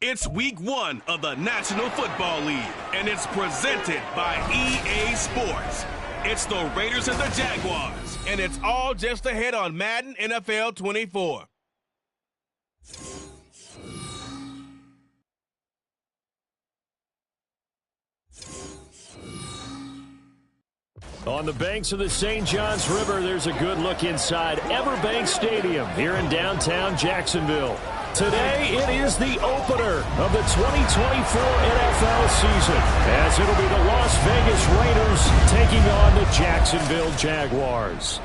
It's week 1 of the National Football League, and it's presented by EA Sports. It's the Raiders and the Jaguars, and it's all just ahead on Madden NFL 24. On the banks of the St. Johns River, there's a good look inside Everbank Stadium here in downtown Jacksonville. Today, it is the opener of the 2024 NFL season, as it'll be the Las Vegas Raiders taking on the Jacksonville Jaguars.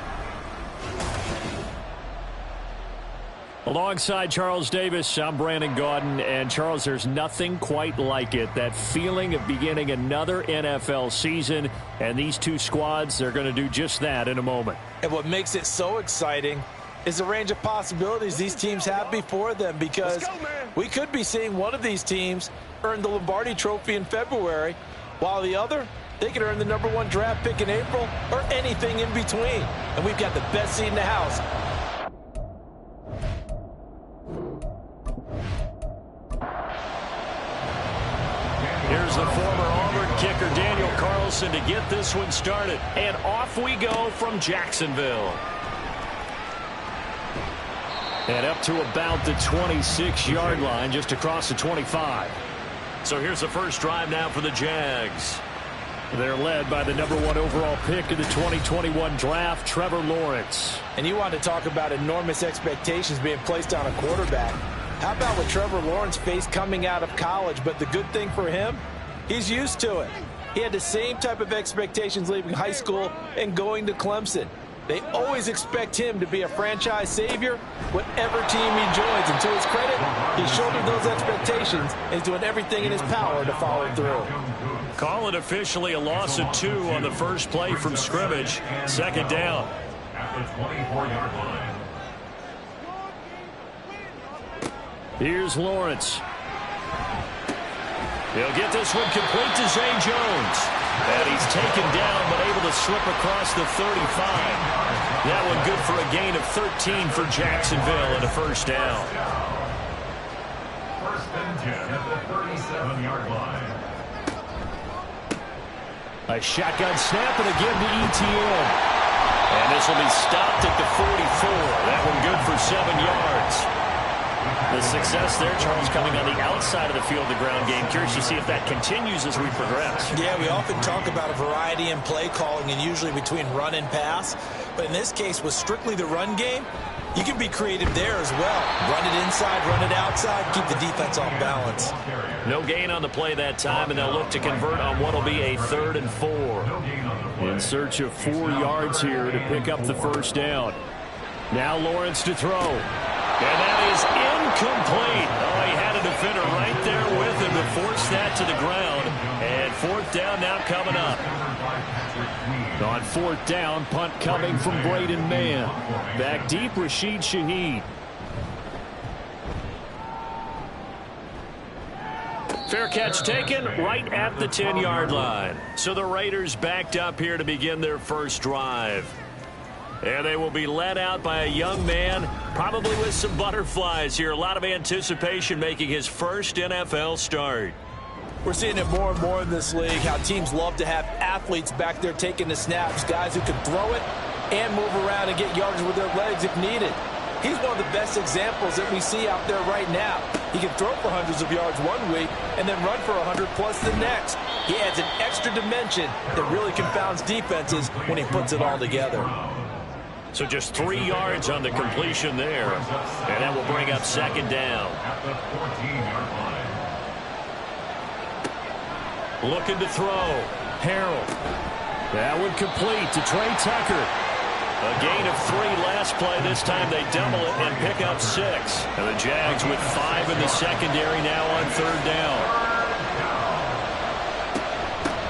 Alongside Charles Davis, I'm Brandon Gaudin, and Charles, there's nothing quite like it. That feeling of beginning another NFL season, and these two squads, they're going to do just that in a moment. And what makes it so exciting is the range of possibilities these teams have before them, because we could be seeing one of these teams earn the Lombardi Trophy in February, while the other, they could earn the #1 draft pick in April or anything in between. And we've got the best seat in the house. Here's the former Auburn kicker Daniel Carlson to get this one started. And off we go from Jacksonville. And up to about the 26-yard line, just across the 25. So here's the first drive now for the Jags. They're led by the #1 overall pick of the 2021 draft, Trevor Lawrence. And you want to talk about enormous expectations being placed on a quarterback. How about what Trevor Lawrence faced coming out of college? But the good thing for him, he's used to it. He had the same type of expectations leaving high school and going to Clemson. They always expect him to be a franchise savior, whatever team he joins. And to his credit, he shouldered those expectations and is doing everything in his power to follow through. Call it officially a loss of 2 on the first play from scrimmage. Second down. At the 24-yard line. Here's Lawrence. He'll get this one complete to Zay Jones. And he's taken down, but able to slip across the 35. That one good for a gain of 13 for Jacksonville and a first down. First and 10 at the 37-yard line. A shotgun snap, and again to ETN. And this will be stopped at the 44. That one good for 7 yards. The success there, Charles, coming on the outside of the field, the ground game. Curious to see if that continues as we progress. Yeah, we often talk about a variety in play calling and usually between run and pass. But in this case, with strictly the run game, you can be creative there as well. Run it inside, run it outside, keep the defense off balance. No gain on the play that time, and they'll look to convert on what will be a 3rd and 4. In search of 4 yards here to pick up the first down. Now Lawrence to throw. And that is incomplete. Oh, he had a defender right there with him to force that to the ground. And 4th down now coming up. On 4th down, punt coming from Braden Mann. Back deep, Rashid Shaheed. Fair catch taken right at the 10-yard line. So the Raiders backed up here to begin their first drive. And they will be led out by a young man, probably with some butterflies here. A lot of anticipation, making his first NFL start. We're seeing it more and more in this league, how teams love to have athletes back there taking the snaps, guys who can throw it and move around and get yards with their legs if needed. He's one of the best examples that we see out there right now. He can throw for hundreds of yards one week and then run for 100+ the next. He adds an extra dimension that really confounds defenses when he puts it all together. So just 3 yards on the completion there. And that will bring up second down. At the 14-yard line. Looking to throw. Harrell. That would complete to Trey Tucker. A gain of 3 last play. This time they double it and pick up 6. And the Jags with 5 in the secondary now on 3rd down.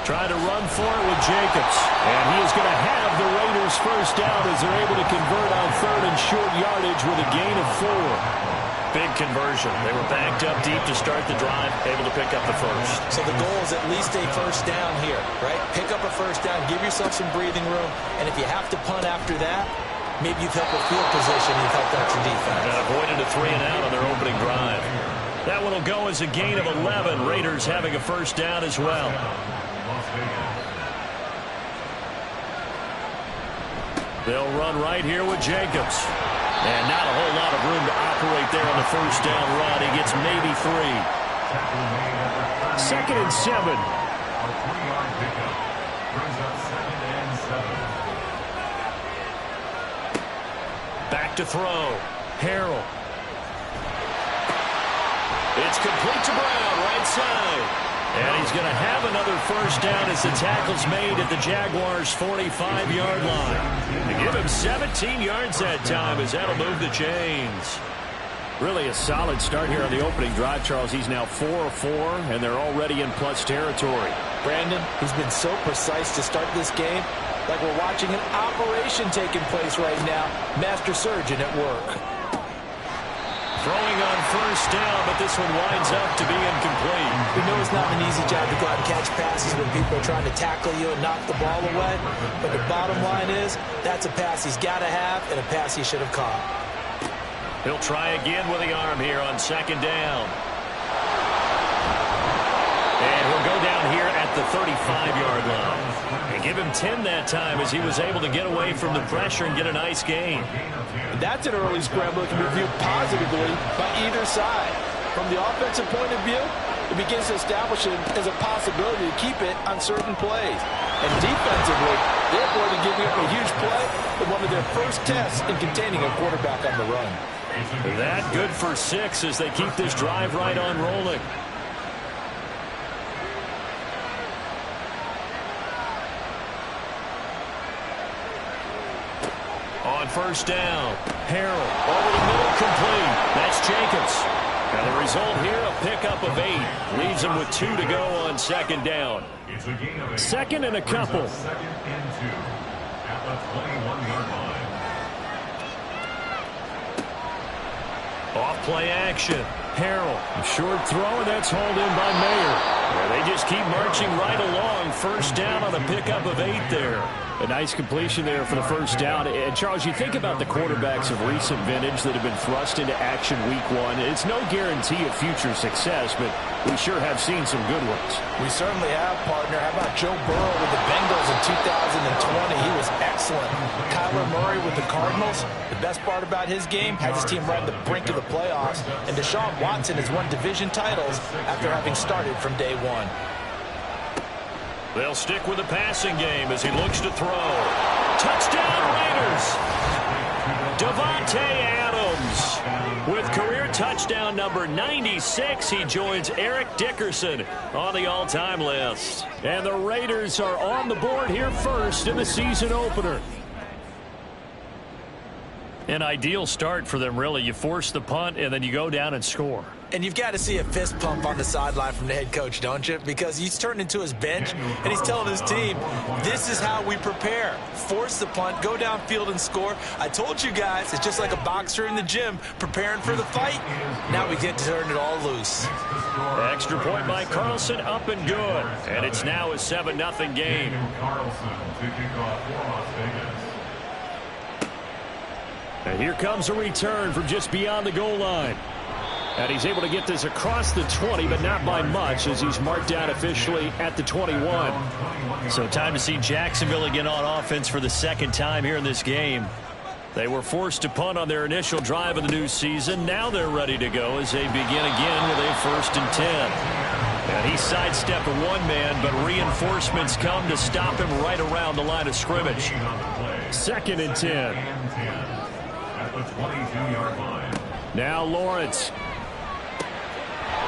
Trying to run for it with Jacobs. And he is going to have the Raiders first down as they're able to convert on 3rd and short yardage with a gain of 4. Big conversion. They were backed up deep to start the drive, able to pick up the first. So the goal is at least a first down here, right? Pick up a first down, give yourself some breathing room, and if you have to punt after that, maybe you've helped with field position, you've helped out your defense. And avoided a 3-and-out on their opening drive. That one will go as a gain of 11. Raiders having a first down as well. They'll run right here with Jacobs. And not a whole lot of room to operate there on the first down run. He gets maybe 3. Second and 7. A 3-yard pickup brings up 2nd and 7. Back to throw. Harrell. It's complete to Brown, right side. And he's going to have another first down as the tackle's made at the Jaguars' 45-yard line. To give him 17 yards that time as that'll move the chains. Really a solid start here on the opening drive, Charles. He's now 4 of 4, and they're already in plus territory. Brandon, he's been so precise to start this game, like we're watching an operation taking place right now. Master surgeon at work. Throwing on first down, but this one winds up to be incomplete. We know it's not an easy job to go out and catch passes when people are trying to tackle you and knock the ball away. But the bottom line is, that's a pass he's got to have and a pass he should have caught. He'll try again with the arm here on second down. And he'll go down here at the 35-yard line. And give him 10 that time as he was able to get away from the pressure and get a nice gain. That's an early scramble that can be viewed positively by either side. From the offensive point of view, it begins to establish it as a possibility to keep it on certain plays. And defensively, they're going to give you a huge play in one of their first tests in containing a quarterback on the run. That good for 6 as they keep this drive right on rolling. On first down, Harrell over the middle, complete. That's Jacobs. And the result here, a pickup of 8. Leaves him with 2 to go on second down. It's a gain of 8. Second and a couple. 2nd and 2 at the 21-yard line. Off play action. Harrell, short throw, and that's hauled in by Mayer. Yeah, they just keep marching right along. First down on a pickup of 8 there. A nice completion there for the first down. And, Charles, you think about the quarterbacks of recent vintage that have been thrust into action week 1. It's no guarantee of future success, but we sure have seen some good ones. We certainly have, partner. How about Joe Burrow with the Bengals in 2020? He was excellent. Kyler Murray with the Cardinals. The best part about his game, has his team right at the brink of the playoffs. And Deshaun Watson has won division titles after having started from day 1. They'll stick with the passing game as he looks to throw. Touchdown Raiders! Davante Adams with career touchdown number 96. He joins Eric Dickerson on the all-time list. And the Raiders are on the board here first in the season opener. An ideal start for them, really. You force the punt, and then you go down and score. And you've got to see a fist pump on the sideline from the head coach, don't you? Because he's turned into his bench, and he's telling his team, this is how we prepare. Force the punt, go downfield and score. I told you guys, it's just like a boxer in the gym preparing for the fight. Now we get to turn it all loose. Extra point by Carlson, up and good. And it's now a 7-0 game. Carlson to kick off for Las Vegas. And here comes a return from just beyond the goal line. And he's able to get this across the 20, but not by much, as he's marked out officially at the 21. So time to see Jacksonville again on offense for the second time here in this game. They were forced to punt on their initial drive of the new season. Now they're ready to go as they begin again with a 1st and 10. And he sidestepped a one-man, but reinforcements come to stop him right around the line of scrimmage. 2nd and 10. At the 22-yard line. Now Lawrence.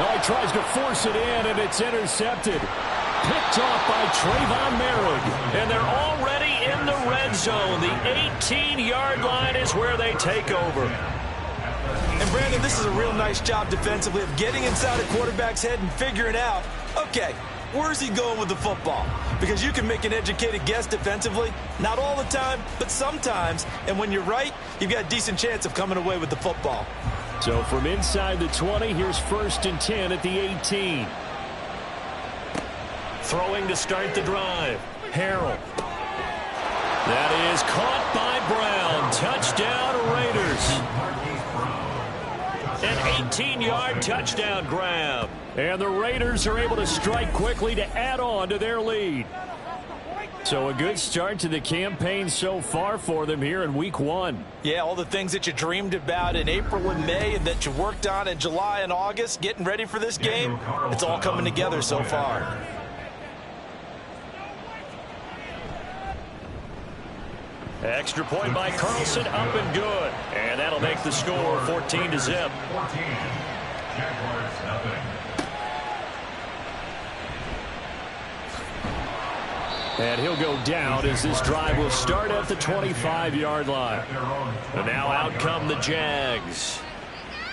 Oh, he tries to force it in, and it's intercepted. Picked off by Trayvon Merrick. And they're already in the red zone. The 18-yard line is where they take over. And, Brandon, this is a real nice job defensively of getting inside a quarterback's head and figuring out, okay, where's he going with the football? Because you can make an educated guess defensively. Not all the time, but sometimes. And when you're right, you've got a decent chance of coming away with the football. So from inside the 20, here's 1st and 10 at the 18. Throwing to start the drive. Harrell. That is caught by Brown. Touchdown Raiders. An 18-yard touchdown grab. And the Raiders are able to strike quickly to add on to their lead. So a good start to the campaign so far for them here in week 1. Yeah, all the things that you dreamed about in April and May and that you worked on in July and August, getting ready for this game, it's all coming together so far. Extra point by Carlson, up and good. And that'll make the score 14-0. 14. Jaguars nothing. And he'll go down as this drive will start at the 25-yard line. And now out come the Jags.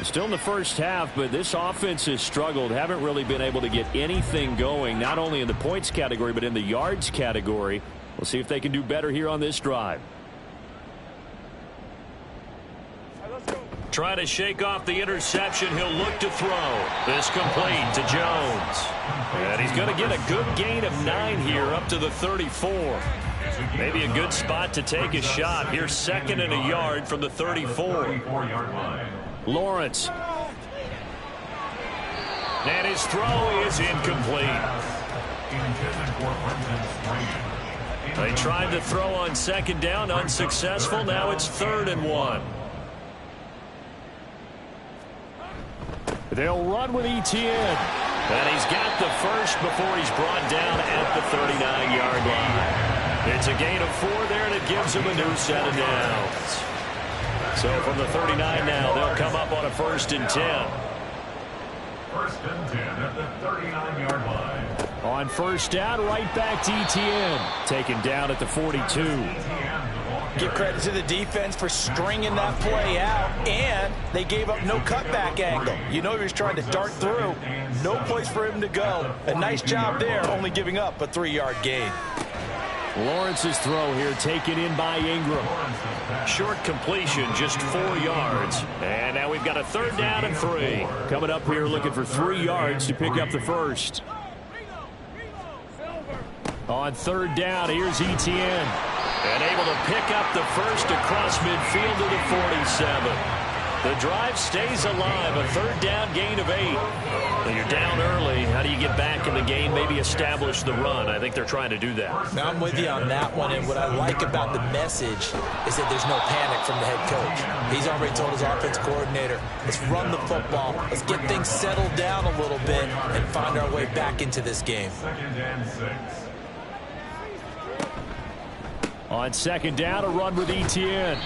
Still in the first half, but this offense has struggled. Haven't really been able to get anything going, not only in the points category, but in the yards category. We'll see if they can do better here on this drive. Trying to shake off the interception. He'll look to throw. This complete to Jones. And he's going to get a good gain of 9 here up to the 34. Maybe a good spot to take a shot. Here's 2nd and a yard from the 34. Lawrence. And his throw is incomplete. They tried to throw on 2nd down, unsuccessful. Now it's 3rd and 1. They'll run with Etienne. And he's got the first before he's brought down at the 39-yard line. It's a gain of 4 there, and it gives him a new set of downs. So from the 39 now, they'll come up on a 1st and 10. 1st and 10 at the 39-yard line. On 1st down, right back to Etienne. Taken down at the 42. Give credit to the defense for stringing that play out, and they gave up no cutback angle. You know he was trying to dart through. No place for him to go. A nice job there, only giving up a 3-yard gain. Lawrence's throw here taken in by Ingram. Short completion, just 4 yards. And now we've got a 3rd down and 3. Coming up here looking for 3 yards to pick up the first. On 3rd down, here's Etienne. And able to pick up the first across midfield to the 47. The drive stays alive, a 3rd down gain of 8. When you're down early, how do you get back in the game, maybe establish the run? I think they're trying to do that. Now I'm with you on that one, and what I like about the message is that there's no panic from the head coach. He's already told his offense coordinator, let's run the football, let's get things settled down a little bit and find our way back into this game. 2nd and 6. On 2nd down, a run with Etienne.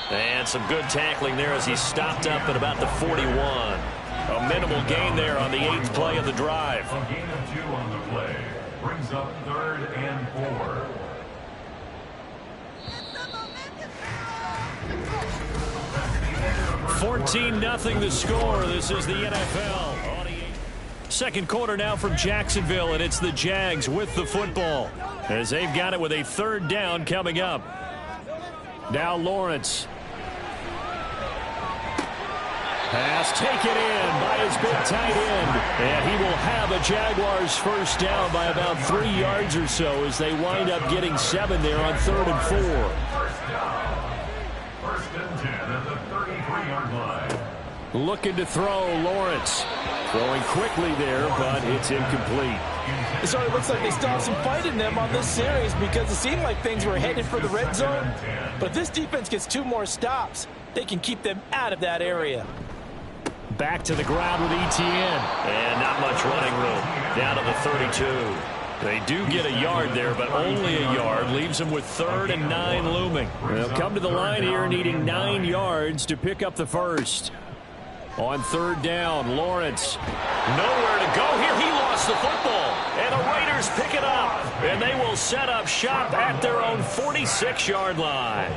And some good tackling there as he stopped up at about the 41. A minimal gain there on the 8th play of the drive. A gain of 2 on the play. Brings up 3rd and 4. 14-0 the score. This is the NFL. 2nd quarter now from Jacksonville, and it's the Jags with the football as they've got it with a 3rd down coming up. Now Lawrence. Pass taken in by his big tight end. And he will have a Jaguars 1st down by about 3 yards or so as they wind up getting 7 there on 3rd and 4. 1st down. 1st and 10 at the 33-yard line. Looking to throw, Lawrence. Throwing quickly there, but it's incomplete. It sort of looks like they still have some fight in them on this series because it seemed like things were headed for the red zone. But if this defense gets 2 more stops, they can keep them out of that area. Back to the ground with Etienne. And not much running room. Down to the 32. They do get a yard there, but only a yard. Leaves them with 3rd and 9 looming. They'll come to the line here needing 9 yards to pick up the first. On 3rd down, Lawrence. Nowhere to go here. He lost the football. And the Raiders pick it up. And they will set up shop at their own 46-yard line.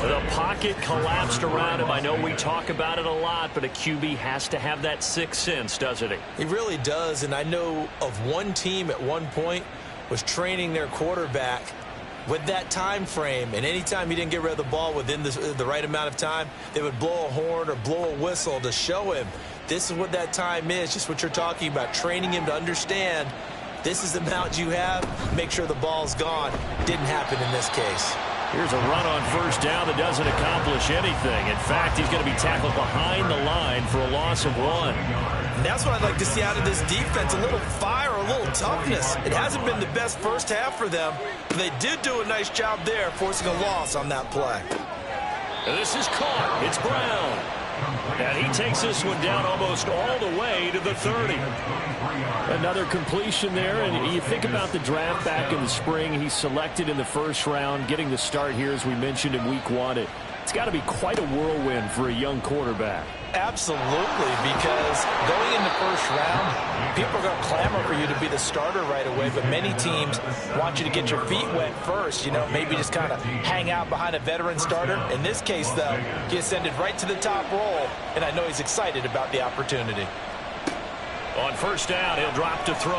The pocket collapsed around him. I know we talk about it a lot, but a QB has to have that 6th sense, doesn't he? He really does, and I know of one team at one point was training their quarterback with that time frame, and anytime he didn't get rid of the ball within the right amount of time, they would blow a horn or blow a whistle to show him this is what that time is, just what you're talking about, training him to understand this is the amount you have, make sure the ball's gone. Didn't happen in this case. Here's a run on first down that doesn't accomplish anything. In fact, he's going to be tackled behind the line for a loss of 1. And that's what I'd like to see out of this defense, a little fire, a little toughness. It hasn't been the best first half for them, but they did do a nice job there forcing a loss on that play. This is caught. It's Brown. And he takes this one down almost all the way to the 30. Another completion there, and you think about the draft back in the spring. He's selected in the first round, getting the start here, as we mentioned, in week 1. It's got to be quite a whirlwind for a young quarterback. Absolutely, because going in the first round, people are going to clamor for you to be the starter right away, but many teams want you to get your feet wet first, maybe just kind of hang out behind a veteran starter. In this case, though, he ascended right to the top roll, and I know he's excited about the opportunity. On first down, he'll drop to throw.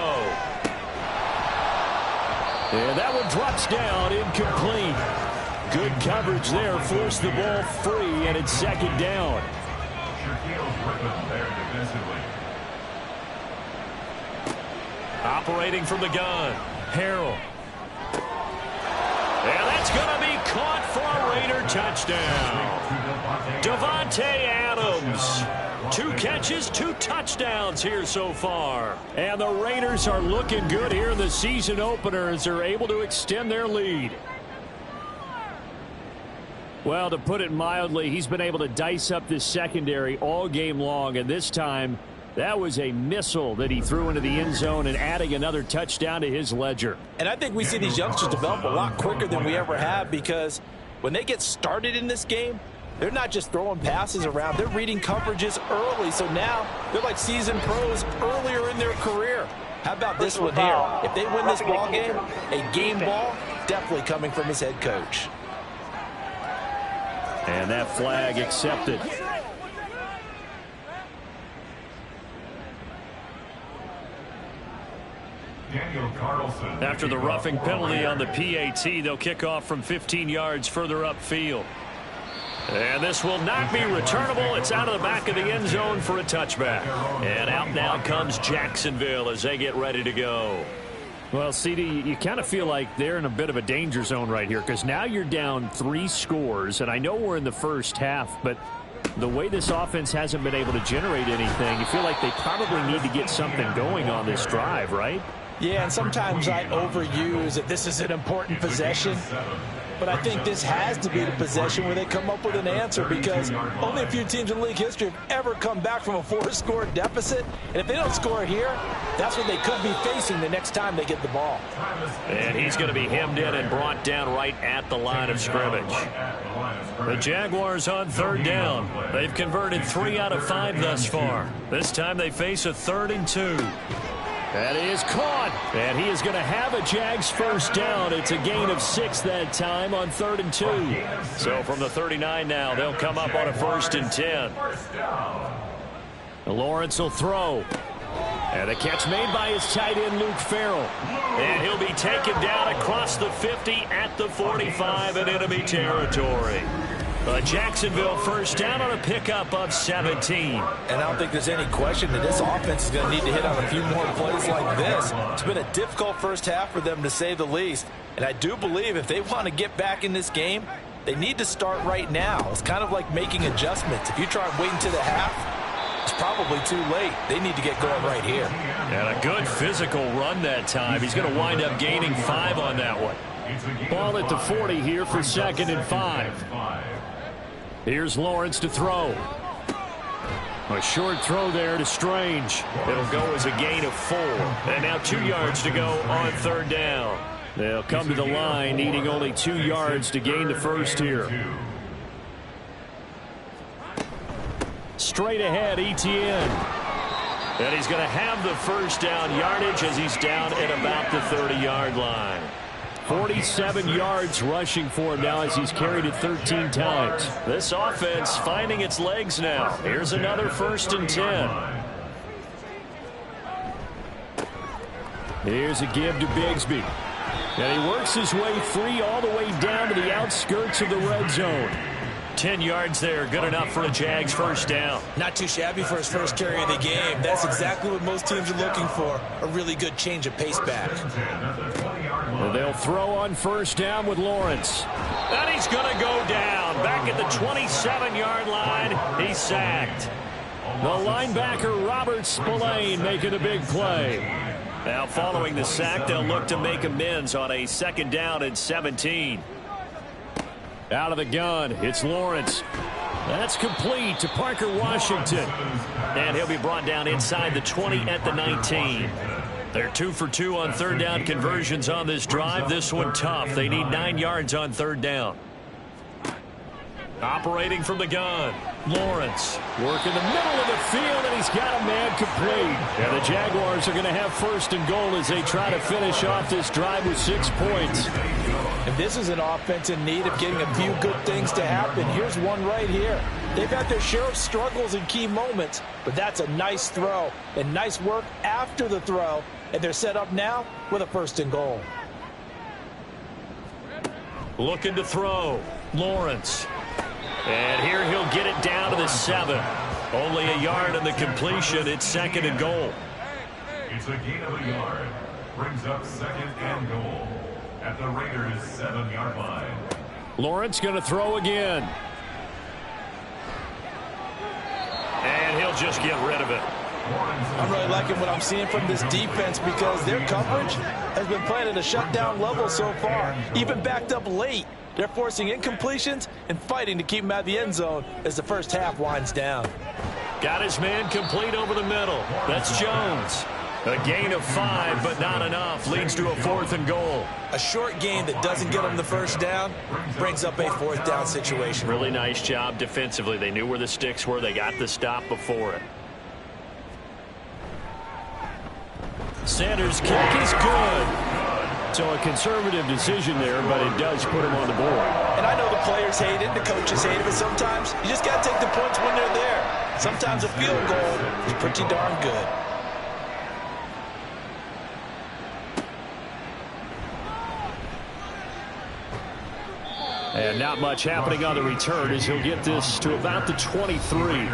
And that one drops down, incomplete. Good coverage there, forced the ball free, and it's second down. Operating from the gun, Harrell. And that's going to be caught for a Raider touchdown. Davante Adams. 2 catches, 2 touchdowns here so far. And the Raiders are looking good here in the season opener as they're able to extend their lead. Well, to put it mildly, he's been able to dice up this secondary all game long, and this time that was a missile that he threw into the end zone and adding another touchdown to his ledger. And I think we see these youngsters develop a lot quicker than we ever have, because when they get started in this game, they're not just throwing passes around. They're reading coverages early, so now they're like seasoned pros earlier in their career. How about this one here? If they win this ball game, a game ball, definitely coming from his head coach. And that flag accepted. After the roughing penalty on the PAT, they'll kick off from 15 yards further upfield. And this will not be returnable. It's out of the back of the end zone for a touchback. And out now comes Jacksonville as they get ready to go. Well, CD, you kind of feel like they're in a bit of a danger zone right here, because now you're down 3 scores, and I know we're in the first half, but the way this offense hasn't been able to generate anything, you feel like they probably need to get something going on this drive, right? Yeah, and sometimes I overuse that this is an important possession. But I think this has to be the possession where they come up with an answer, because only a few teams in league history have ever come back from a 4-score deficit. And if they don't score here, that's what they could be facing the next time they get the ball. And he's going to be hemmed in and brought down right at the line of scrimmage. The Jaguars on third down. They've converted 3 out of 5 thus far. This time they face a 3rd and 2. That is caught, and he is going to have a Jags first down. It's a gain of 6 that time on 3rd and 2. So from the 39 now, they'll come up on a 1st and 10. Lawrence will throw. And a catch made by his tight end, Luke Farrell. And he'll be taken down across the 50 at the 45 in enemy territory. A Jacksonville first down on a pickup of 17. And I don't think there's any question that this offense is going to need to hit on a few more plays like this. It's been a difficult first half for them, to say the least. And I do believe if they want to get back in this game, they need to start right now. It's kind of like making adjustments. If you try and wait until the half, it's probably too late. They need to get going right here. And a good physical run that time. He's going to wind up gaining 5 on that one. Ball at the 40 here for 2nd and 5. Here's Lawrence to throw. A short throw there to Strange. It'll go as a gain of 4. And now 2 yards to go on 3rd down. They'll come to the line, needing only 2 yards to gain the first here. Straight ahead, Etienne. And he's going to have the first down yardage as he's down at about the 30-yard line. 47 yards rushing for him now as he's carried it 13 times. This offense finding its legs now. Here's another 1st and 10. Here's a give to Bigsby. And he works his way free all the way down to the outskirts of the red zone. 10 yards there, good enough for a Jags first down. Not too shabby for his first carry of the game. That's exactly what most teams are looking for, a really good change of pace back. And they'll throw on first down with Lawrence. And he's going to go down. Back at the 27-yard line, he's sacked. The linebacker, Robert Spillane, making a big play. Now, following the sack, they'll look to make amends on a 2nd down and 17. Out of the gun, it's Lawrence. That's complete to Parker Washington. And he'll be brought down inside the 20 at the 19. They're 2 for 2 on 3rd down conversions on this drive. This one tough. They need 9 yards on 3rd down. Operating from the gun, Lawrence. Work in the middle of the field, and he's got a man complete. And the Jaguars are going to have 1st and goal as they try to finish off this drive with 6 points. And this is an offense in need of getting a few good things to happen. Here's one right here. They've had their share of struggles in key moments, but that's a nice throw and nice work after the throw. And they're set up now with a 1st and goal. Looking to throw, Lawrence. And here he'll get it down to the 7. Only a yard on the completion. It's 2nd and goal. It's a gain of a yard. Brings up 2nd and goal at the Raiders' 7-yard line. Lawrence going to throw again. And he'll just get rid of it. I'm really liking what I'm seeing from this defense because their coverage has been playing at a shutdown level so far. Even backed up late. They're forcing incompletions and fighting to keep him out of the end zone as the first half winds down. Got his man complete over the middle. That's Jones. A gain of 5, but not enough. Leads to a 4th and goal. A short gain that doesn't get them the first down brings up a 4th down situation. Really nice job defensively. They knew where the sticks were. They got the stop before it. Sanders' kick is good. So a conservative decision there, but it does put him on the board. And I know the players hate it, the coaches hate it, but sometimes you just got to take the points when they're there. Sometimes a field goal is pretty darn good. And not much happening on the return as he'll get this to about the 23.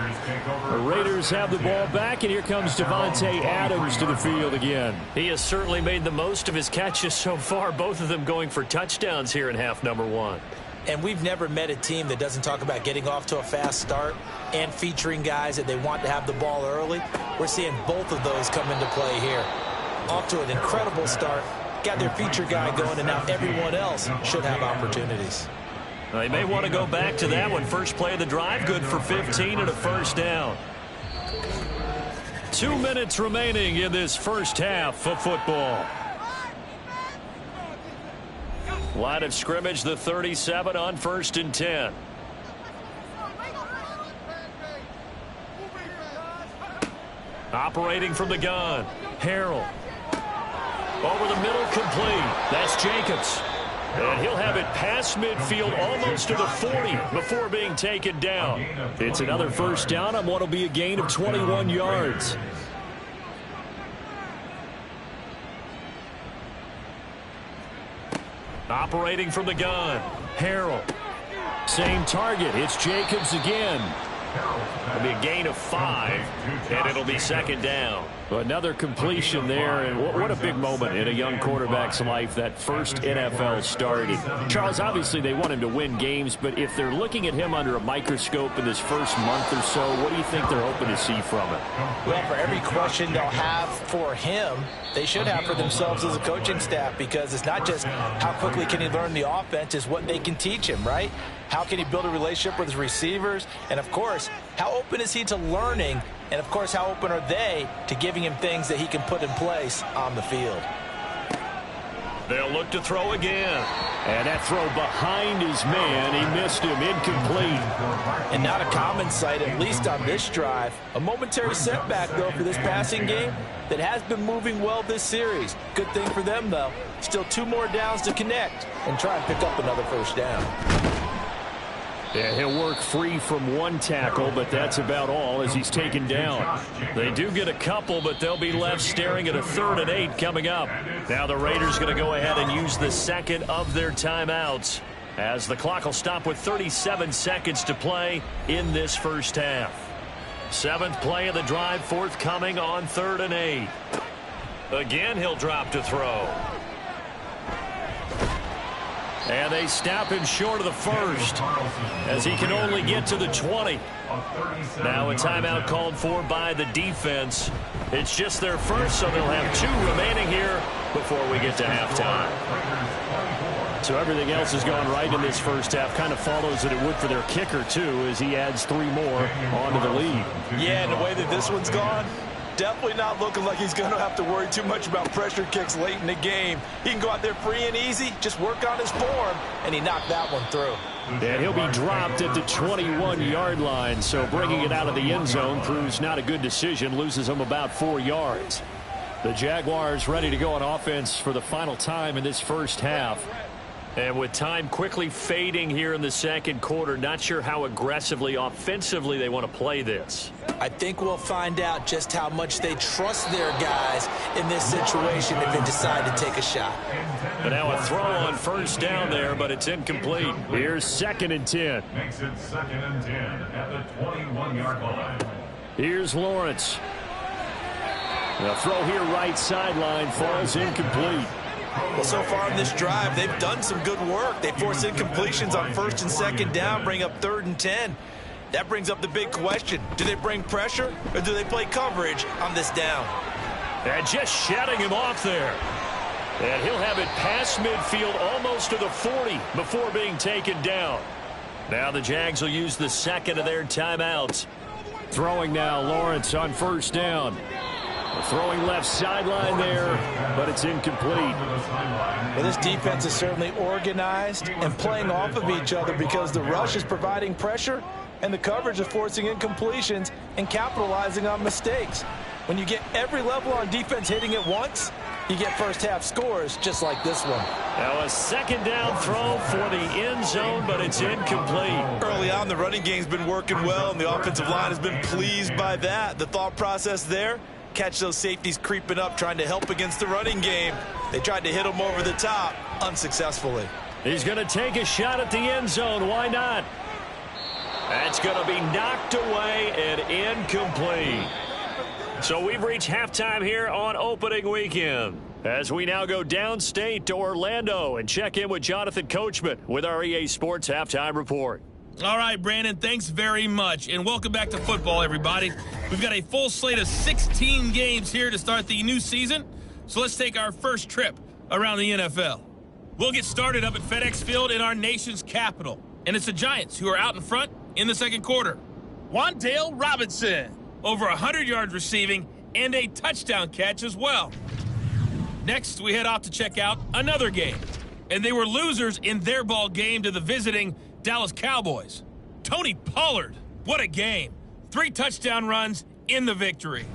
The Raiders have the ball back, and here comes Devontae Adams to the field again. He has certainly made the most of his catches so far, both of them going for touchdowns here in half number 1. And we've never met a team that doesn't talk about getting off to a fast start and featuring guys that they want to have the ball early. We're seeing both of those come into play here. Off to an incredible start, got their feature guy going, and now everyone else should have opportunities. They may want to go back to that one. First play of the drive, good for 15 and a 1st down. 2 minutes remaining in this first half of football. Line of scrimmage, the 37 on 1st and 10. Operating from the gun, Harrell. Over the middle, complete. That's Jacobs. And he'll have it past midfield almost to the 40 before being taken down. It's another 1st down on what will be a gain of 21 yards. Operating from the gun, Harrell. Same target. It's Jacobs again. It'll be a gain of 5, and it'll be 2nd down. Another completion there, and what a big moment in a young quarterback's life, that first NFL start. Charles, obviously they want him to win games, but if they're looking at him under a microscope in this first month or so, what do you think they're hoping to see from him? Well, for every question they'll have for him, they should have for themselves as a coaching staff, because it's not just how quickly can he learn the offense, it's what they can teach him, right? How can he build a relationship with his receivers? And, of course, how open is he to learning? And, of course, how open are they to giving him things that he can put in place on the field? They'll look to throw again. And that throw behind his man. He missed him. Incomplete. And not a common sight, at least on this drive. A momentary setback, though, for this passing game that has been moving well this series. Good thing for them, though. Still 2 more downs to connect and try and pick up another 1st down. Yeah, he'll work free from 1 tackle, but that's about all as he's taken down. They do get a couple, but they'll be left staring at a 3rd and 8 coming up. Now the Raiders going to go ahead and use the 2nd of their timeouts as the clock will stop with 37 seconds to play in this first half. 7th play of the drive forthcoming on 3rd and 8. Again, he'll drop to throw. And they snap him short of the first as he can only get to the 20. Now a timeout called for by the defense. It's just their first, so they'll have 2 remaining here before we get to halftime. So everything else has gone right in this first half. Kind of follows that it would for their kicker, too, as he adds 3 more onto the lead. Yeah, and the way that this one's gone, definitely not looking like he's going to have to worry too much about pressure kicks late in the game. He can go out there free and easy, just work on his form, and he knocked that one through. And he'll be dropped at the 21-yard line, so bringing it out of the end zone proves not a good decision, loses him about 4 yards. The Jaguars ready to go on offense for the final time in this first half. And with time quickly fading here in the second quarter, not sure how aggressively, offensively they want to play this. I think we'll find out just how much they trust their guys in this situation if they decide to take a shot. But now a throw on first down there, but it's incomplete. Here's 2nd and 10. Makes it 2nd and 10 at the 21-yard line. Here's Lawrence. The throw here right sideline falls incomplete. Well, so far in this drive, they've done some good work. They force incompletions on 1st and 2nd down, bring up 3rd and 10. That brings up the big question. Do they bring pressure or do they play coverage on this down? And just shutting him off there. And he'll have it past midfield almost to the 40 before being taken down. Now the Jags will use the 2nd of their timeouts. Throwing now, Lawrence on 1st down. Throwing left sideline there, but it's incomplete. Well, this defense is certainly organized and playing off of each other because the rush is providing pressure and the coverage is forcing incompletions and capitalizing on mistakes. When you get every level on defense hitting at once, you get first half scores just like this one. Now a 2nd down throw for the end zone, but it's incomplete. Early on, the running game's been working well, and the offensive line has been pleased by that. The thought process there, catch those safeties creeping up, trying to help against the running game. They tried to hit them over the top, unsuccessfully. He's going to take a shot at the end zone. Why not? That's going to be knocked away and incomplete. So we've reached halftime here on opening weekend, as we now go downstate to Orlando and check in with Jonathan Coachman with our EA Sports Halftime Report. All right, Brandon, thanks very much, and welcome back to football, everybody. We've got a full slate of 16 games here to start the new season, so let's take our first trip around the NFL. We'll get started up at FedEx Field in our nation's capital, and it's the Giants who are out in front in the second quarter. Wan'Dale Robinson, over 100 yards receiving and a touchdown catch as well. Next, we head off to check out another game, and they were losers in their ball game to the visiting Dallas Cowboys. Tony Pollard, what a game. 3 touchdown runs in the victory.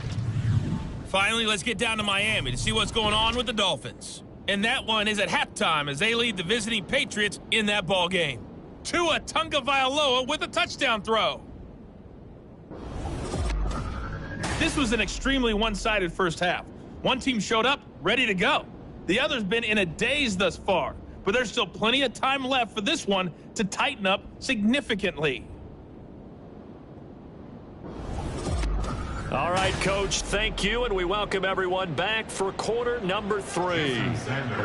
Finally, let's get down to Miami to see what's going on with the Dolphins. And that one is at halftime as they lead the visiting Patriots in that ball game. Tua Tagovailoa with a touchdown throw. This was an extremely one-sided first half. One team showed up ready to go. The other's been in a daze thus far, but there's still plenty of time left for this one to tighten up significantly. All right, Coach, thank you, and we welcome everyone back for quarter number 3.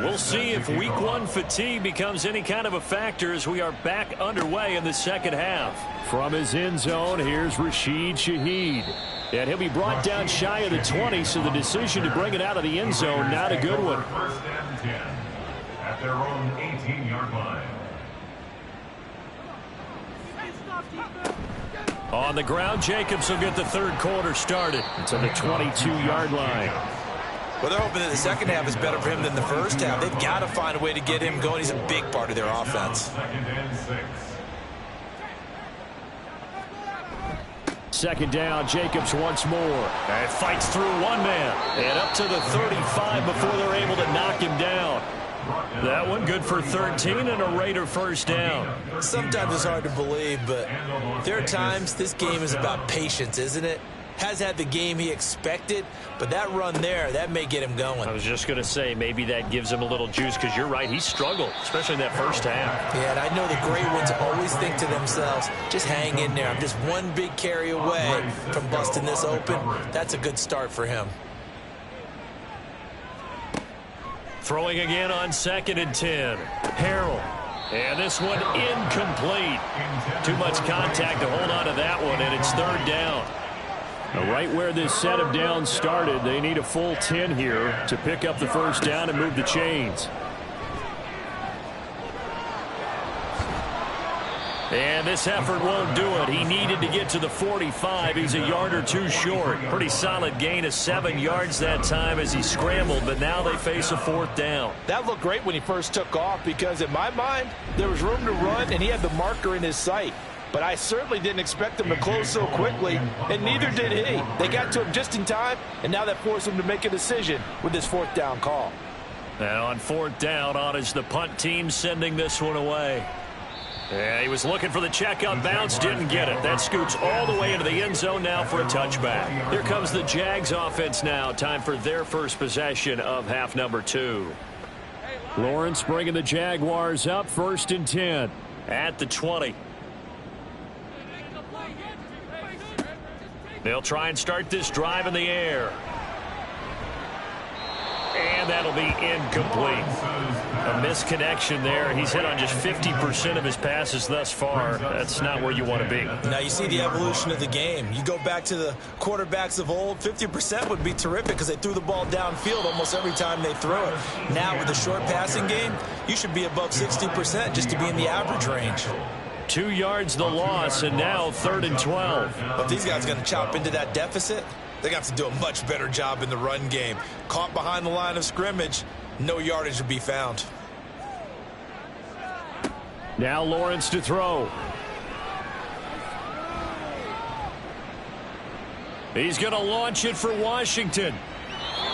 We'll see if week 1 fatigue becomes any kind of a factor as we are back underway in the second half. From his end zone, here's Rashid Shaheed. And he'll be brought down shy of the 20, so the decision to bring it out of the end zone, not a good one. First and 10 at their own 18-yard line. On the ground, Jacobs will get the third quarter started to the 22-yard line. Well, they're hoping that the second half is better for him than the first half. They've got to find a way to get him going. He's a big part of their offense. 2nd and 6. 2nd down, Jacobs once more. And fights through one man. And up to the 35 before they're able to knock him down. That one good for 13 and a Raider first down. Sometimes it's hard to believe, but there are times this game is about patience, isn't it? Has had the game he expected, but that run there, that may get him going. I was just going to say, maybe that gives him a little juice, because you're right, he struggled, especially in that first half. Yeah, and I know the great ones always think to themselves, just hang in there. I'm just one big carry away from busting this open. That's a good start for him. Throwing again on 2nd and 10. Harrell. And this one incomplete. Too much contact to hold on to that one, and it's third down. Now, right where this set of downs started, they need a full 10 here to pick up the first down and move the chains. And this effort won't do it. He needed to get to the 45. He's a yard or two short. Pretty solid gain of 7 yards that time as he scrambled, but now they face a fourth down. That looked great when he first took off because, in my mind, there was room to run, and he had the marker in his sight. But I certainly didn't expect him to close so quickly, and neither did he. They got to him just in time, and now that forced him to make a decision with this fourth down call. And on fourth down, on is the punt team sending this one away. Yeah, he was looking for the check-up bounce, didn't get it. That scoots all the way into the end zone now for a touchback. Here comes the Jags offense now. Time for their first possession of half number 2. Lawrence bringing the Jaguars up, 1st and 10 at the 20. They'll try and start this drive in the air. And that'll be incomplete. A misconnection there. He's hit on just 50% of his passes thus far. That's not where you want to be. Now you see the evolution of the game. You go back to the quarterbacks of old, 50% would be terrific because they threw the ball downfield almost every time they threw it. Now with the short passing game, you should be above 60% just to be in the average range. 2 yards the loss, and now 3rd and 12. But these guys are going to chop into that deficit. They're going to have to do a much better job in the run game. Caught behind the line of scrimmage, no yardage to be found. Now Lawrence to throw. He's going to launch it for Washington.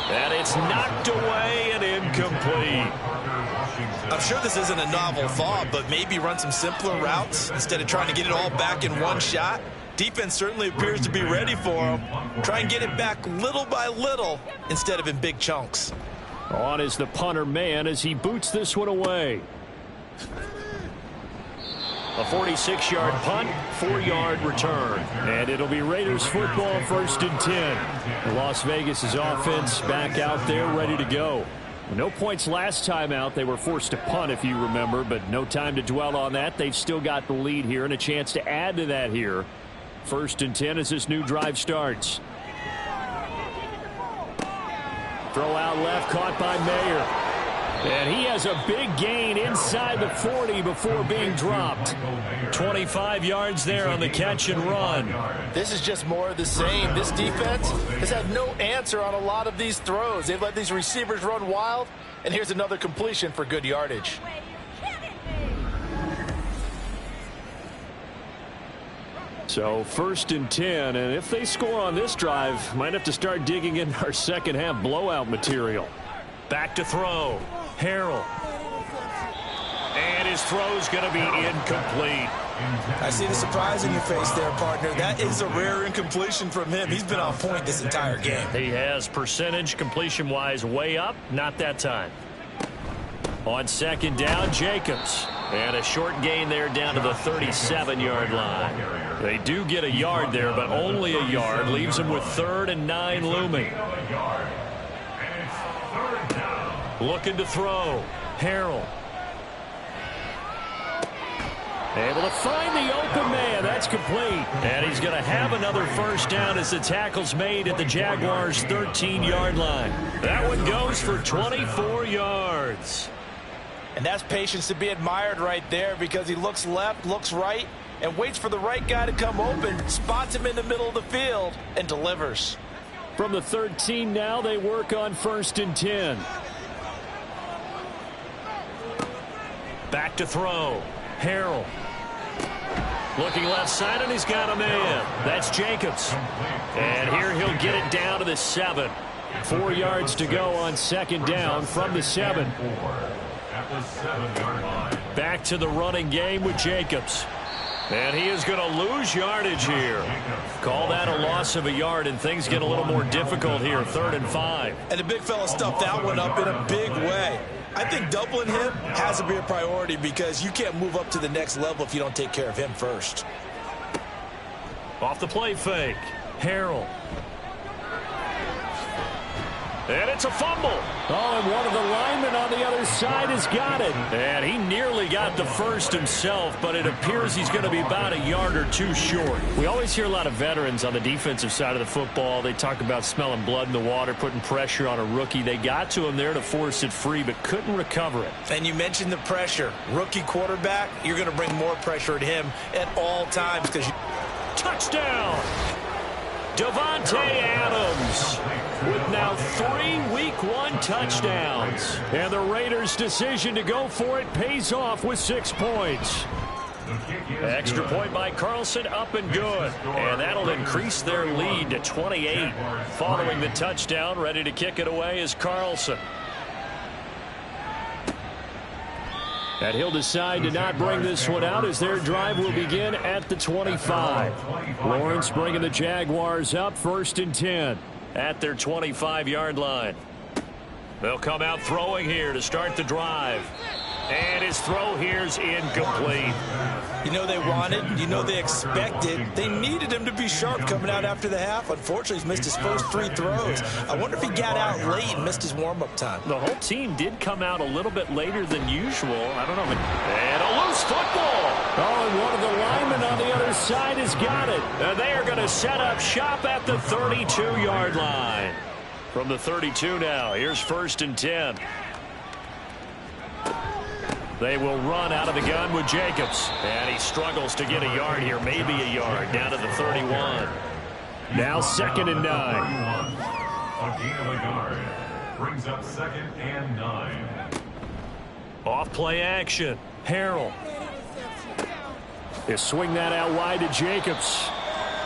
And it's knocked away and incomplete. I'm sure this isn't a novel thought, but maybe run some simpler routes instead of trying to get it all back in one shot. Defense certainly appears to be ready for him. Try and get it back little by little instead of in big chunks. On is the punter man as he boots this one away. A 46-yard punt, 4-yard return. And it'll be Raiders football, 1st and 10. Las Vegas' offense back out there ready to go. No points last time out. They were forced to punt, if you remember, but no time to dwell on that. They've still got the lead here and a chance to add to that here. 1st and 10 as this new drive starts. Throw out left, caught by Mayer. And he has a big gain inside the 40 before being dropped. 25 yards there on the catch and run. This is just more of the same. This defense has had no answer on a lot of these throws. They've let these receivers run wild, and here's another completion for good yardage. So 1st and 10, and if they score on this drive, might have to start digging in our second half blowout material. Back to throw. Harrell. And his throw's going to be incomplete. I see the surprise in your face there, partner. That is a rare incompletion from him. He's been on point this entire game. He has percentage completion-wise way up. Not that time. On 2nd down, Jacobs. And a short gain there down to the 37-yard line. They do get a yard there, but only a yard. Leaves them with 3rd and 9 looming. Looking to throw. Harrell. Able to find the open man. That's complete. And he's going to have another first down as the tackle's made at the Jaguars' 13-yard line. That one goes for 24 yards. And that's patience to be admired right there because he looks left, looks right, and waits for the right guy to come open, spots him in the middle of the field, and delivers. From the 13 now, they work on 1st and 10. Back to throw. Harrell. Looking left side, and he's got a man. That's Jacobs. And here he'll get it down to the 7. 4 yards to go on 2nd down from the 7. Back to the running game with Jacobs. And he is going to lose yardage here. Call that a loss of a yard, and things get a little more difficult here. 3rd and 5. And the big fella stuffed that one up in a big way. I think doubling him has to be a priority because you can't move up to the next level if you don't take care of him first. Off the play fake. Harrell. And it's a fumble. Oh, and one of the linemen on the other side has got it. And he nearly got the first himself, but it appears he's going to be about a yard or two short. We always hear a lot of veterans on the defensive side of the football. They talk about smelling blood in the water, putting pressure on a rookie. They got to him there to force it free, but couldn't recover it. And you mentioned the pressure. Rookie quarterback, you're going to bring more pressure at him at all times. Touchdown! Davante Adams with now 3 Week 1 touchdowns. And the Raiders' decision to go for it pays off with 6 points. Extra point by Carlson, up and good. And that'll increase their lead to 28. Following the touchdown, ready to kick it away is Carlson. And he'll decide to not bring this one out as their drive will begin at the 25. Lawrence bringing the Jaguars up 1st and 10 at their 25-yard line. They'll come out throwing here to start the drive. And his throw here's incomplete. You know they wanted, you know they expected, they needed him to be sharp coming out after the half. Unfortunately, he's missed his first 3 throws. I wonder if he got out late and missed his warm-up time. The whole team did come out a little bit later than usual. I don't know. And a loose football. Oh, and one of the linemen on the other side has got it. And they are going to set up shop at the 32-yard line. From the 32 now, here's 1st and 10. They will run out of the gun with Jacobs. And he struggles to get a yard here, maybe a yard, down to the 31. Now 2nd and 9. A gain of a yard. Brings up 2nd and 9. Off play action. Harrell. They swing that out wide to Jacobs.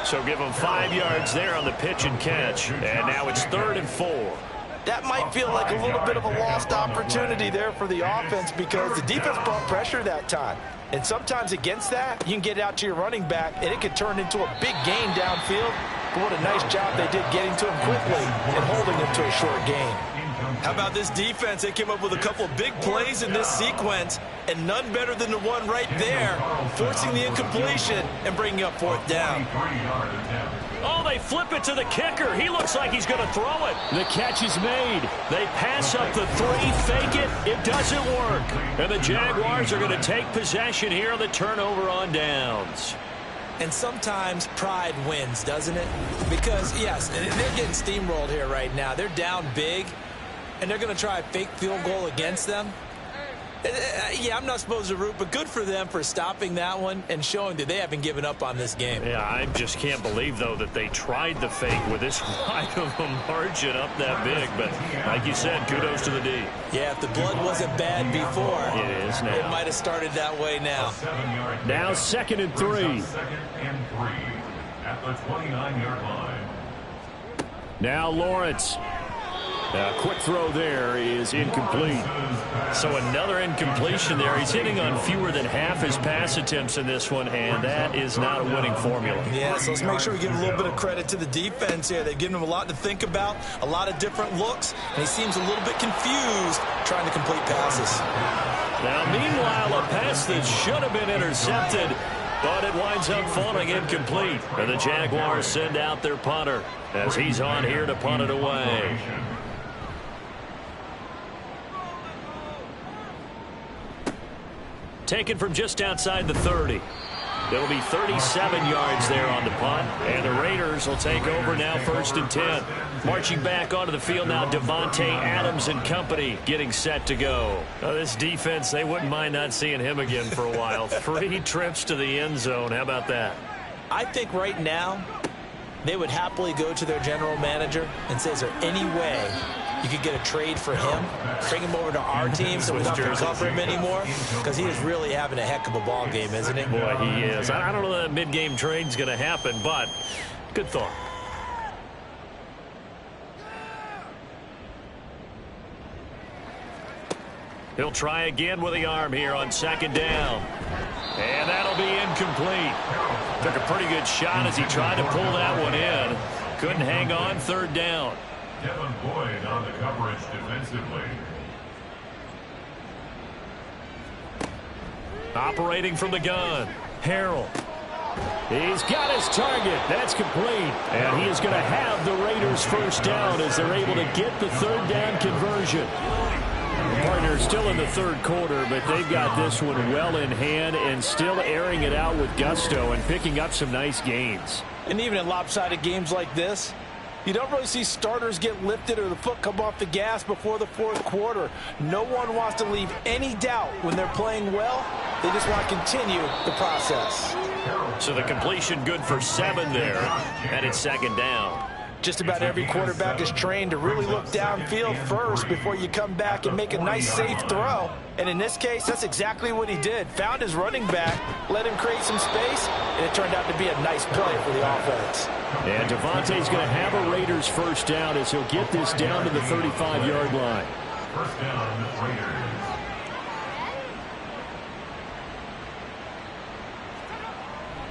So give him 5 yards there on the pitch and catch. And now it's 3rd and 4. That might feel like a little bit of a lost opportunity there for the offense because the defense brought pressure that time. And sometimes against that, you can get out to your running back, and it could turn into a big gain downfield. But what a nice job they did getting to him quickly and holding him to a short gain. How about this defense? They came up with a couple of big plays in this sequence, and none better than the one right there, forcing the incompletion and bringing up 4th down. Oh, they flip it to the kicker. He looks like he's going to throw it. The catch is made. They pass up the 3, fake it. It doesn't work. And the Jaguars are going to take possession here on the turnover on downs. And sometimes pride wins, doesn't it? Because, yes, they're getting steamrolled here right now. They're down big, and they're going to try a fake field goal against them. Yeah, I'm not supposed to root, but good for them for stopping that one and showing that they haven't given up on this game. Yeah, I just can't believe, though, that they tried the fake with this wide of a margin up that big. But like you said, kudos to the D. Yeah, if the blood wasn't bad before, it is now. It might have started that way now. Now 2nd and 3. 2nd and 3 at the 29-yard line. Now Lawrence. Quick throw there is incomplete. So another incompletion there. He's hitting on fewer than half his pass attempts in this one, and that is not a winning formula. Yeah, so let's make sure we give a little bit of credit to the defense here. They've given him a lot to think about, a lot of different looks, and he seems a little bit confused trying to complete passes. Now, meanwhile, a pass that should have been intercepted, but it winds up falling incomplete. And the Jaguars send out their punter as he's on here to punt it away. Taken from just outside the 30. It'll be 37 yards there on the punt, and the Raiders will take over now 1st and 10. Marching back onto the field now, Davante Adams and company getting set to go. This defense, they wouldn't mind not seeing him again for a while. 3 trips to the end zone. How about that? I think right now they would happily go to their general manager and say, is there any way you could get a trade for him, bring him over to our team so we don't have to cover him anymore? Because he is really having a heck of a ball game, isn't he? Boy, he is. I don't know that mid-game trade's going to happen, but good thought. He'll try again with the arm here on 2nd down. And that'll be incomplete. Took a pretty good shot as he tried to pull that one in. Couldn't hang on 3rd down. Devin Boyd on the coverage defensively. Operating from the gun, Harrell. He's got his target. That's complete. And he is going to have the Raiders first down as they're able to get the third down conversion. Partner still in the third quarter, but they've got this one well in hand and still airing it out with gusto and picking up some nice gains. And even in lopsided games like this, you don't really see starters get lifted or the foot come off the gas before the fourth quarter. No one wants to leave any doubt when they're playing well. They just want to continue the process. So the completion good for 7 there, and it's second down. Just about every quarterback is trained to really look downfield first before you come back and make a nice, safe throw. And in this case, that's exactly what he did. Found his running back, let him create some space, and it turned out to be a nice play for the offense. And Devontae's going to have a Raiders first down as he'll get this down to the 35-yard line. First down, Raiders.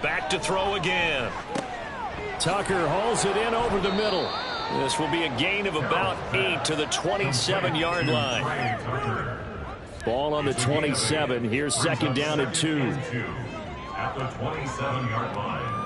Back to throw again. Tucker hauls it in over the middle. This will be a gain of about 8 to the 27-yard line. Ball on the 27. Here's second down and 2. At the 27-yard line.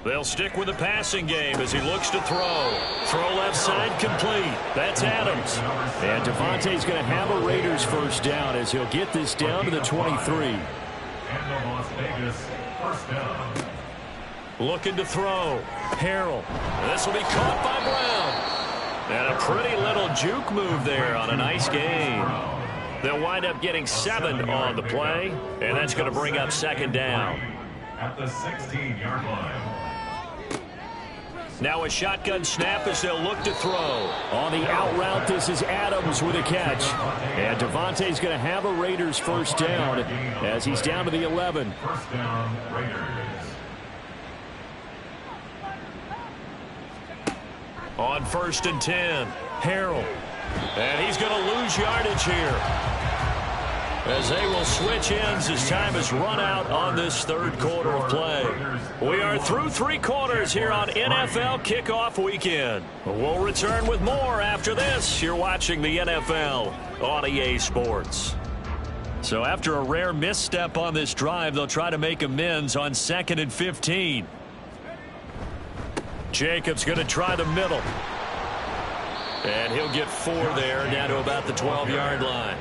They'll stick with the passing game as he looks to throw. Throw left side complete. That's Adams. And Devontae's going to have a Raiders first down as he'll get this down to the 23. And the Las Vegas first down. Looking to throw. Harrell. This will be caught by Brown. And a pretty little juke move there on a nice gain. They'll wind up getting 7 on the play, and that's going to bring up second down. At the 16-yard line. Now a shotgun snap as they'll look to throw. On the out route, this is Adams with a catch. And Devontae's going to have a Raiders first down as he's down to the 11. First down, Raiders. On first and 10, Harrell. And he's going to lose yardage here, as they will switch ends as time has run out on this third quarter of play. We are through 3 quarters here on NFL Kickoff Weekend. We'll return with more after this. You're watching the NFL on EA Sports. So after a rare misstep on this drive, they'll try to make amends on 2nd and 15. Jacobs going to try the middle. And he'll get 4 there, down to about the 12-yard line.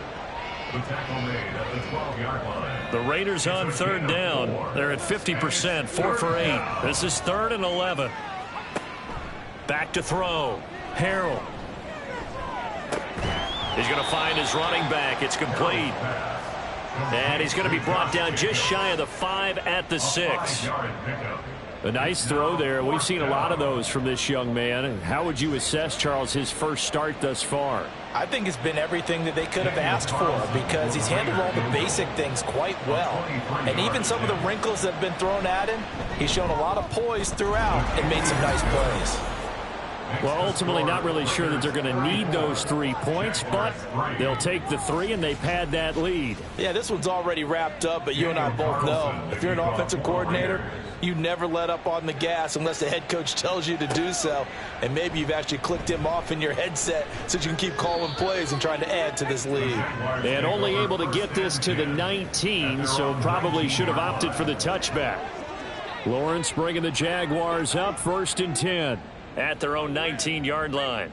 The tackle made at the 12-yard line. The Raiders on third down. They're at 50%, 4 for 8. This is 3rd and 11. Back to throw. Harrell. He's going to find his running back. It's complete. And he's going to be brought down just shy of the 5 at the 6. A nice throw there. We've seen a lot of those from this young man. How would you assess, Charles, his first start thus far? I think it's been everything that they could have asked for because he's handled all the basic things quite well. And even some of the wrinkles that have been thrown at him, he's shown a lot of poise throughout and made some nice plays. Well, ultimately not really sure that they're going to need those 3 points, but they'll take the 3 and they pad that lead. Yeah, this one's already wrapped up, but you and I both know if you're an offensive coordinator, you never let up on the gas unless the head coach tells you to do so. And maybe you've actually clicked him off in your headset so you can keep calling plays and trying to add to this lead. And only able to get this to the 19, so probably should have opted for the touchback. Lawrence bringing the Jaguars up 1st and 10. At their own 19-yard line.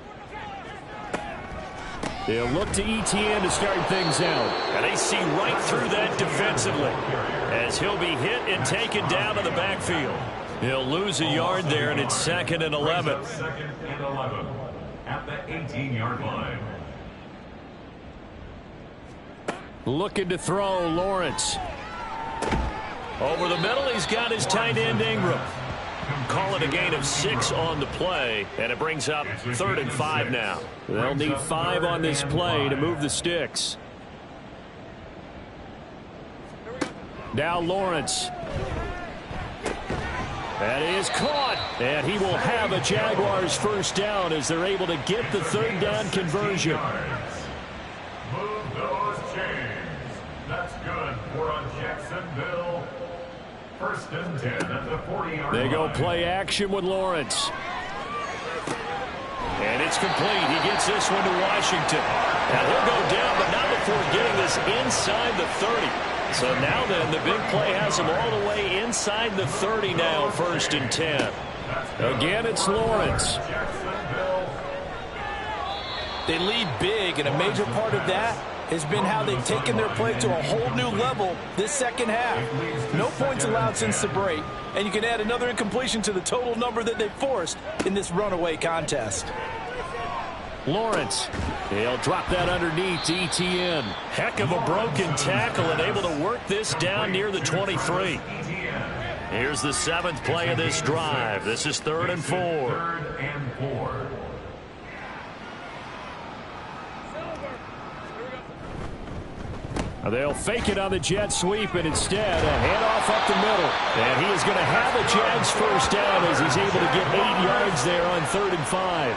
They'll look to Etienne to start things out. And they see right through that defensively as he'll be hit and taken down to the backfield. He'll lose a yard there, and it's 2nd and 11. 2nd and 11 at the 18-yard line. Looking to throw, Lawrence. Over the middle, he's got his tight end Ingram. Call it a gain of 6 on the play, and it brings up 3rd and 5 now. They'll need 5 on this play to move the sticks. Now Lawrence. That is caught, and he will have a Jaguars first down as they're able to get the 3rd down conversion. Move those chains. That's good for a Jacksonville. 1st and 10 at the 40-yard line. They go play action with Lawrence. And it's complete. He gets this one to Washington. Now he'll go down, but not before getting this inside the 30. So now then, the big play has him all the way inside the 30 now, 1st and 10. Again, it's Lawrence. They lead big, and a major part of that has been how they've taken their play to a whole new level this second half. No points allowed since the break, and you can add another incompletion to the total number that they've forced in this runaway contest. Lawrence, he'll drop that underneath to ETN. Heck of a broken tackle and able to work this down near the 23. Here's the 7th play of this drive. This is 3rd and 4. 3rd and 4. They'll fake it on the jet sweep, and instead a handoff up the middle. And he is going to have a Jags first down as he's able to get 8 yards there on 3rd and 5.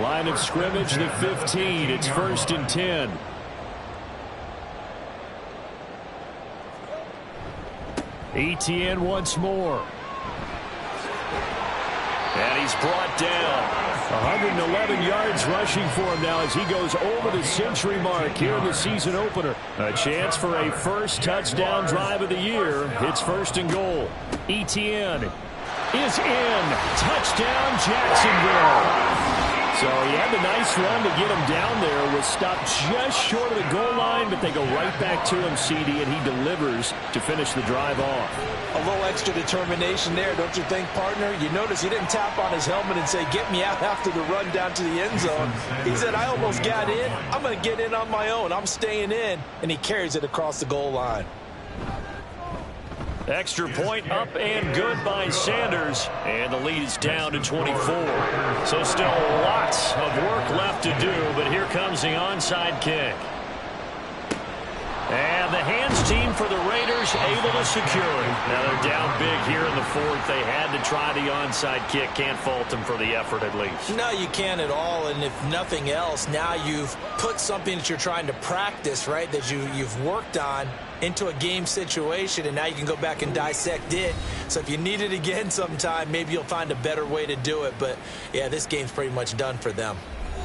Line of scrimmage, the 15. It's 1st and 10. ETN once more. And he's brought down. 111 yards rushing for him now as he goes over the century mark here in the season opener. A chance for a first touchdown drive of the year. It's 1st and goal. ETN is in. Touchdown, Jacksonville. So he had the nice run to get him down there. Was stopped just short of the goal line, but they go right back to him, CD, and he delivers to finish the drive off. A little extra determination there, don't you think, partner? You notice he didn't tap on his helmet and say, get me out after the run down to the end zone. He said, I almost got in. I'm going to get in on my own. I'm staying in. And he carries it across the goal line. Extra point up and good by Sanders. And the lead is down to 24. So still lots of work left to do, but here comes the onside kick. And the hands team for the Raiders able to secure it. Now they're down big here in the 4th. They had to try the onside kick. Can't fault them for the effort at least. No, you can't at all. And if nothing else, now you've put something that you're trying to practice, right, that you've worked on into a game situation, and now you can go back and dissect it. So if you need it again sometime, maybe you'll find a better way to do it. But, yeah, this game's pretty much done for them.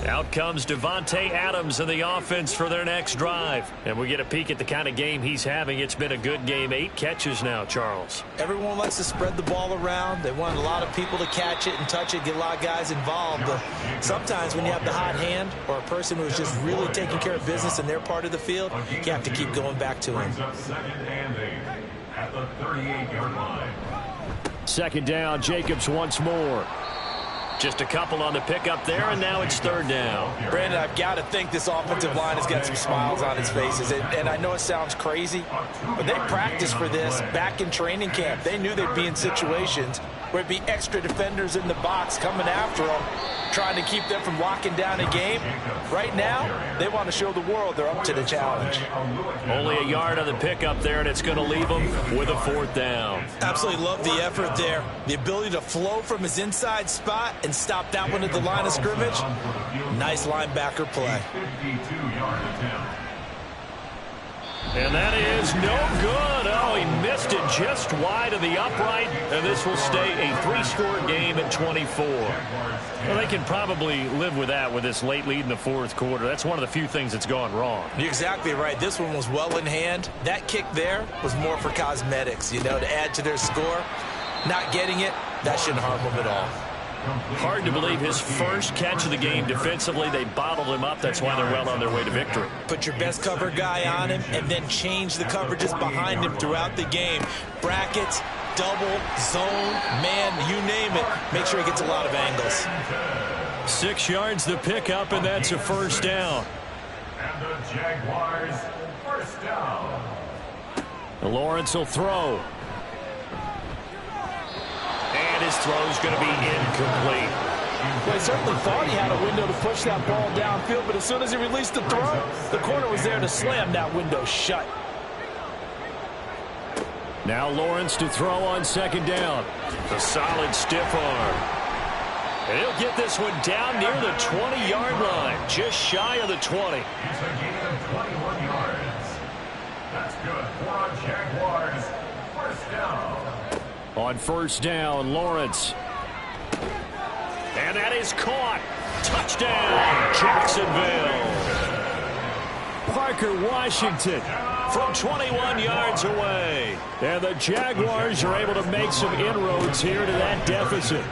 Out comes Devontae Adams in the offense for their next drive. And we get a peek at the kind of game he's having. It's been a good game. 8 catches now, Charles. Everyone likes to spread the ball around. They want a lot of people to catch it and touch it, get a lot of guys involved. But sometimes when you have the hot hand or a person who's just really taking care of business in their part of the field, you have to keep going back to him. 2nd and 8 at the 38-yard line. 2nd down, Jacobs once more. Just a couple on the pickup there, and now it's 3rd down. Brandon, I've got to think this offensive line has got some smiles on its faces. And I know it sounds crazy, but they practiced for this back in training camp. They knew they'd be in situations where it'd be extra defenders in the box coming after them, trying to keep them from locking down a game. Right now, they want to show the world they're up to the challenge. Only a yard on the pickup there, and it's going to leave them with a 4th down. Absolutely love the effort there. The ability to flow from his inside spot and stop that one at the line of scrimmage. Nice linebacker play. 52-yard attempt. And that is no good. Oh, he missed it just wide of the upright. And this will stay a 3-score game at 24. Well, they can probably live with that with this late lead in the 4th quarter. That's one of the few things that's gone wrong. You're exactly right. This one was well in hand. That kick there was more for cosmetics, you know, to add to their score. Not getting it, that shouldn't harm them at all. Hard to believe his first catch of the game defensively. They bottled him up. That's why they're well on their way to victory. Put your best cover guy on him and then change the coverages behind him throughout the game. Brackets, double, zone, man, you name it. Make sure he gets a lot of angles. 6 yards the pickup, and that's a 1st down. And the Jaguars, 1st down. Lawrence will throw. And his throw's going to be incomplete. Well, he certainly thought he had a window to push that ball downfield, but as soon as he released the throw, the corner was there to slam that window shut. Now Lawrence to throw on 2nd down. A solid stiff arm. And he'll get this one down near the 20-yard line, just shy of the 20. It's a gain of 21 yards. That's good for our Jaguars. 1st down. On 1st down, Lawrence. And that is caught. Touchdown, Jacksonville. Parker Washington from 21 yards away. And the Jaguars are able to make some inroads here to that deficit.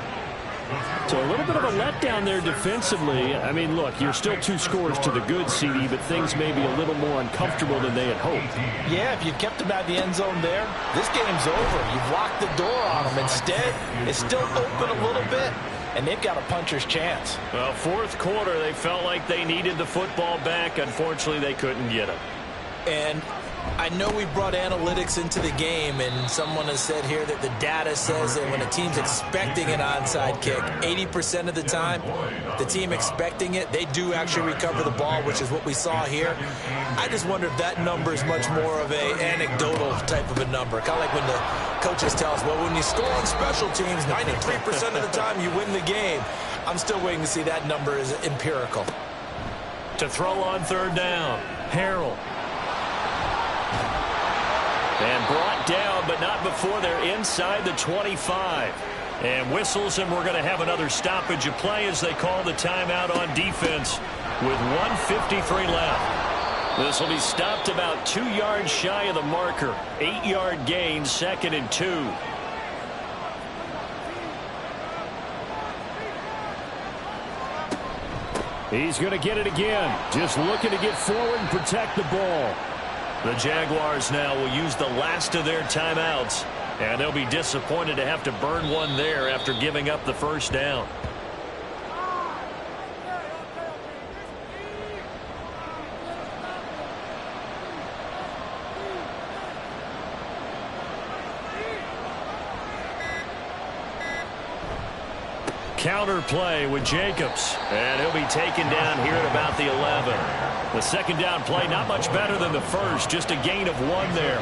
So a little bit of a letdown there defensively. I mean, look, you're still 2 scores to the good, CD, but things may be a little more uncomfortable than they had hoped. Yeah, if you kept them out of the end zone there, this game's over. You've locked the door on them. Instead, it's still open a little bit, and they've got a puncher's chance. Well, fourth quarter, they felt like they needed the football back. Unfortunately, they couldn't get it. And I know we brought analytics into the game, and someone has said here that the data says that when a team's expecting an onside kick, 80% of the time, the team expecting it, they do actually recover the ball, which is what we saw here. I just wonder if that number is much more of an anecdotal type of a number. Kind of like when the coaches tell us, well, when you score on special teams, 93% of the time you win the game. I'm still waiting to see that number is empirical. To throw on third down, Harrell. And brought down, but not before they're inside the 25. And whistles, and we're going to have another stoppage of play as they call the timeout on defense with 1:53 left. This will be stopped about 2 yards shy of the marker. 8-yard gain, 2nd and 2. He's going to get it again. Just looking to get forward and protect the ball. The Jaguars now will use the last of their timeouts, and they'll be disappointed to have to burn one there after giving up the first down. Counter play with Jacobs, and he'll be taken down here at about the 11. The second down play not much better than the first, just a gain of 1 there.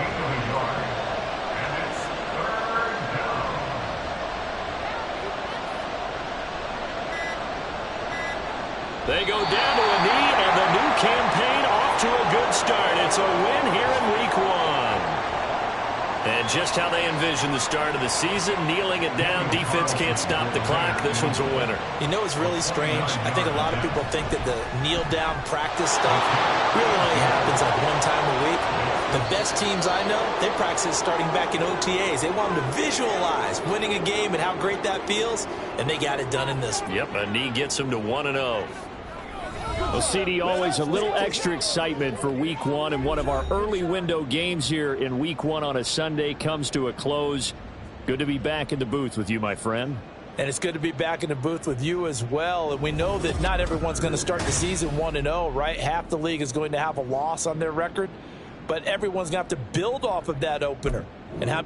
They go down to a knee, and the new campaign off to a good start. It's a win here in week 1. And just how they envision the start of the season, kneeling it down, defense can't stop the clock. This one's a winner. You know, it's really strange. I think a lot of people think that the kneel-down practice stuff really only happens like 1 time a week. The best teams I know, they practice starting back in OTAs. They want them to visualize winning a game and how great that feels, and they got it done in this one. Yep, a knee gets them to 1-0. Well, CD, always a little extra excitement for week 1, and one of our early window games here in week 1 on a Sunday comes to a close. Good to be back in the booth with you, my friend. And it's good to be back in the booth with you as well. And we know that not everyone's going to start the season 1-0, right? Half the league is going to have a loss on their record, but everyone's going to have to build off of that opener. And how